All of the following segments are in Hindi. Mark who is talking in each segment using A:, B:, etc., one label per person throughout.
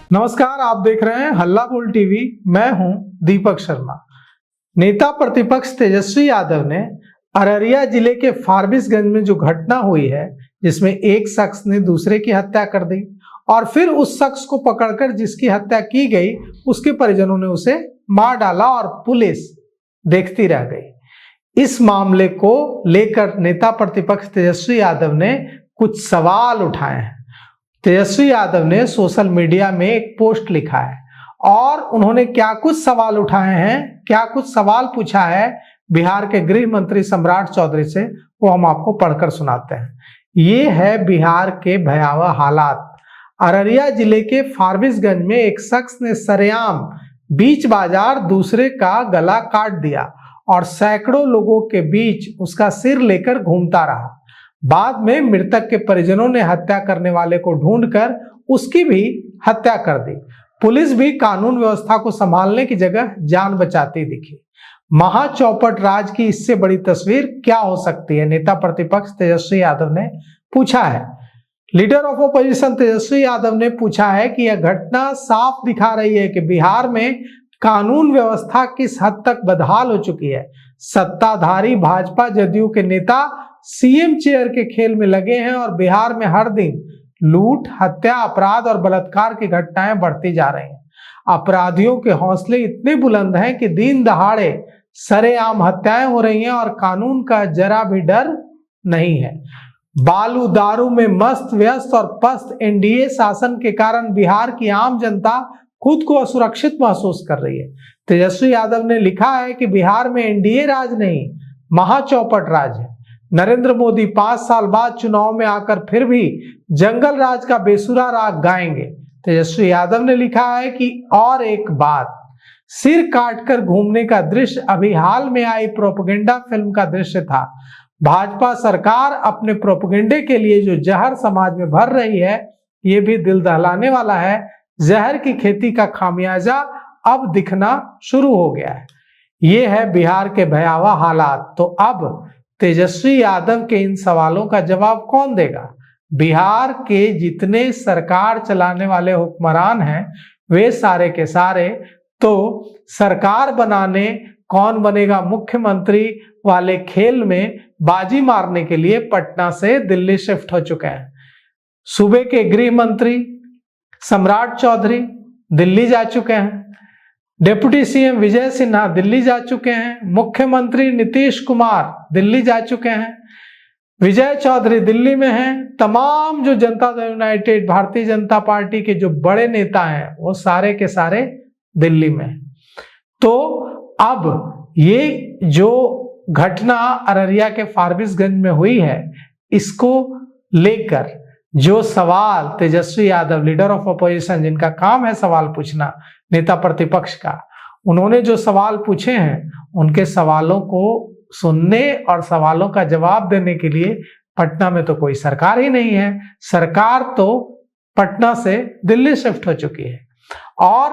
A: नमस्कार, आप देख रहे हैं हल्ला बोल टीवी। मैं हूं दीपक शर्मा। नेता प्रतिपक्ष तेजस्वी यादव ने अररिया जिले के फारबिसगंज में जो घटना हुई है, जिसमें एक शख्स ने दूसरे की हत्या कर दी और फिर उस शख्स को पकड़कर जिसकी हत्या की गई उसके परिजनों ने उसे मार डाला और पुलिस देखती रह गई। इस मामले को लेकर नेता प्रतिपक्ष तेजस्वी यादव ने कुछ सवाल उठाए हैं। तेजस्वी यादव ने सोशल मीडिया में एक पोस्ट लिखा है और उन्होंने क्या कुछ सवाल उठाए हैं, क्या कुछ सवाल पूछा है बिहार के गृह मंत्री सम्राट चौधरी से, वो हम आपको पढ़कर सुनाते हैं। ये है बिहार के भयावह हालात। अररिया जिले के फारबिसगंज में एक शख्स ने सरेआम बीच बाजार दूसरे का गला काट दिया और सैकड़ों लोगों के बीच उसका सिर लेकर घूमता रहा। बाद में मृतक के परिजनों ने हत्या करने वाले को ढूंढकर उसकी भी हत्या कर दी। पुलिस भी कानून व्यवस्था को संभालने की जगह जान बचाती दिखी। महाचौपट राज की इससे बड़ी तस्वीर क्या हो सकती है, नेता प्रतिपक्ष तेजस्वी यादव ने पूछा है। Leader of opposition Tejashwi Yadav ने पूछा है कि यह घटना साफ दिखा रही है कि बिहार में कानून व्यवस्था किस हद तक बदहाल हो चुकी है। सत्ताधारी भाजपा जदयू के नेता सीएम चेयर के खेल में लगे हैं और बिहार में हर दिन लूट, हत्या, अपराध और बलात्कार की घटनाएं बढ़ती जा रही हैं। अपराधियों के हौसले इतने बुलंद हैं कि दिन दहाड़े सरेआम हत्याएं हो रही हैं और कानून का जरा भी डर नहीं है। बालू दारू में मस्त व्यस्त और पस्त एनडीए शासन के कारण बिहार की आम जनता खुद को असुरक्षित महसूस कर रही है। तेजस्वी यादव ने लिखा है कि बिहार में एनडीए राज नहीं, महाचौपट राज है। नरेंद्र मोदी 5 साल बाद चुनाव में आकर फिर भी जंगल राज का बेसुरा राग गाएंगे। तेजस्वी यादव ने लिखा है कि और एक बात, सिर काटकर घूमने का दृश्य अभी हाल में आई प्रोपेगेंडा फिल्म का दृश्य था। भाजपा सरकार अपने प्रोपेगेंडे के लिए जो जहर समाज में भर रही है, ये भी दिल दहलाने वाला है। जहर की खेती का खामियाजा अब दिखना शुरू हो गया है। ये है बिहार के भयावह हालात। तो अब तेजस्वी यादव के इन सवालों का जवाब कौन देगा? बिहार के जितने सरकार चलाने वाले हुक्मरान हैं, वे सारे के सारे तो सरकार बनाने, कौन बनेगा मुख्यमंत्री वाले खेल में बाजी मारने के लिए पटना से दिल्ली शिफ्ट हो चुके हैं। सूबे के गृह मंत्री सम्राट चौधरी दिल्ली जा चुके हैं, डिप्टी सीएम विजय सिन्हा दिल्ली जा चुके हैं, मुख्यमंत्री नीतीश कुमार दिल्ली जा चुके हैं, विजय चौधरी दिल्ली में हैं, तमाम जो जनता दल यूनाइटेड, भारतीय जनता पार्टी के जो बड़े नेता हैं, वो सारे के सारे दिल्ली में हैं। तो अब ये जो घटना अररिया के फारबिसगंज में हुई है, इसको लेकर जो सवाल Tejashwi Yadav, leader of opposition, जिनका काम है सवाल पूछना, नेता प्रतिपक्ष का, उन्होंने जो सवाल पूछे हैं, उनके सवालों को सुनने और सवालों का जवाब देने के लिए पटना में तो कोई सरकार ही नहीं है। सरकार तो पटना से दिल्ली शिफ्ट हो चुकी है। और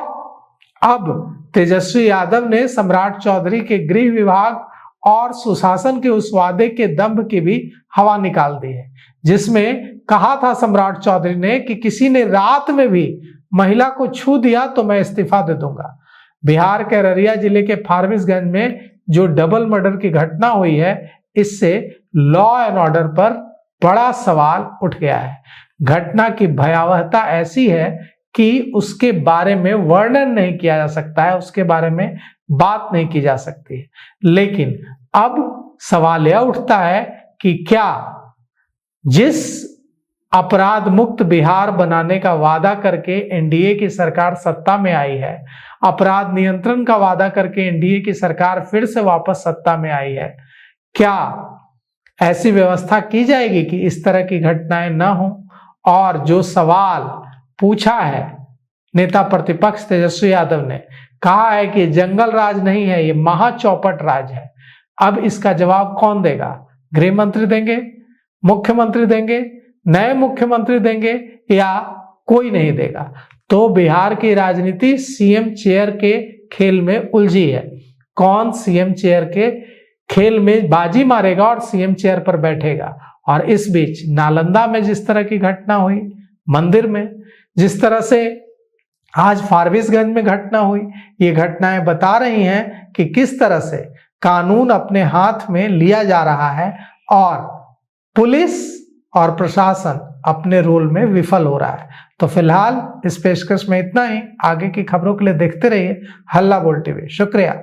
A: अब तेजस्वी यादव ने सम्राट चौधरी के गृह विभाग और सुशासन के उस वादे के दंभ की भी हवा निकाल दी है, जिसमें कहा था सम्राट चौधरी ने कि किसी ने रात में भी महिला को छू दिया तो मैं इस्तीफा दे दूंगा। बिहार के अररिया जिले के फारबिसगंज में जो डबल मर्डर की घटना हुई है, इससे लॉ एंड ऑर्डर पर बड़ा सवाल उठ गया है। घटना की भयावहता ऐसी है कि उसके बारे में वर्णन नहीं किया जा सकता है, उसके बारे में बात नहीं की जा सकती है। लेकिन अब सवाल यह उठता है कि क्या जिस अपराध मुक्त बिहार बनाने का वादा करके एनडीए की सरकार सत्ता में आई है, अपराध नियंत्रण का वादा करके एनडीए की सरकार फिर से वापस सत्ता में आई है, क्या ऐसी व्यवस्था की जाएगी कि इस तरह की घटनाएं न हो? और जो सवाल पूछा है नेता प्रतिपक्ष तेजस्वी यादव ने, कहा है कि जंगल राज नहीं है, ये महाचौपट राज है। अब इसका जवाब कौन देगा? गृह मंत्री देंगे, मुख्यमंत्री देंगे, नए मुख्यमंत्री देंगे, या कोई नहीं देगा? तो बिहार की राजनीति सीएम चेयर के खेल में उलझी है। कौन सीएम चेयर के खेल में बाजी मारेगा और सीएम चेयर पर बैठेगा? और इस बीच नालंदा में जिस तरह की घटना हुई, मंदिर में जिस तरह से आज फारबिसगंज में घटना हुई। ये घटनाएं बता रही हैं कि किस तरह से कानून अपने हाथ में लिया जा रहा है और पुलिस और प्रशासन अपने रोल में विफल हो रहा है। तो फिलहाल इस पेशकश में इतना ही। आगे की खबरों के लिए देखते रहिए हल्ला बोल टीवी। शुक्रिया।